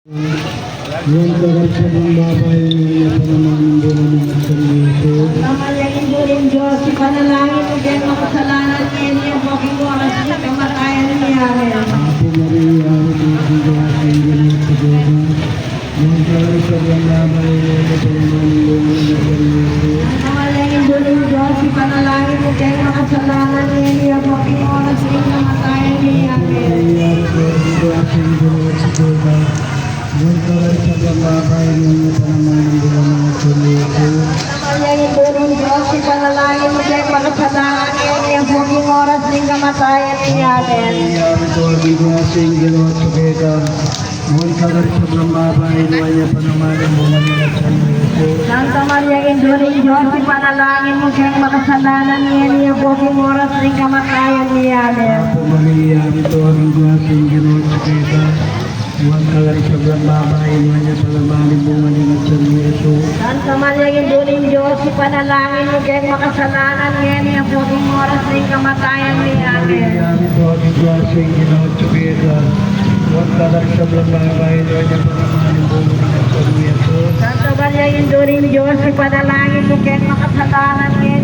Yung karasya ng babae niya panamanin doon ng Kristo. Namalagin doon yung Diyos, ipanalangin mo din makasalanan niya niya, bakit mo ang asli kamatayan niya. Apo Maria, Maria, Maria, yung karasya ng babae niya panamanin doon ng Kristo. Namalagin doon yung Diyos, ipanalangin mo din makasalanan niya niya, bakit mo ang asli kamatayan niya. Maria, Maria, yung karasya ng babae niya panamanin doon ng Kristo. Namalagin doon yung Diyos, ipanalangin mo din makasalanan niya niya, bakit mo ang asli kamatayan niya. Maria, Maria, Singgilo at Sugeta, yung karasya ng babae niya panamanin doon ng Kristo. Santa Maria, Indulin Diyos, ipanalangin mo siyang makasalanan niya niya, buking oras rin kamatayan niya. Apo Maria, ito ang klaseng Ginoo sa kita. Huwag kalaripag ang babae niya palamanin bunga niya ng San Jesus. Santa Maria, Indulin Diyos, ipanalangin mo siyang makasalanan niya niya, buking oras rin kamatayan niya. Maria, ito ang klaseng Ginoo sa kita. Huwag kalaripag ang babae niya palamanin bunga niya ng San Jesus. Santa Maria, Indulin Diyos, ipanalangin mo siyang makasalanan niya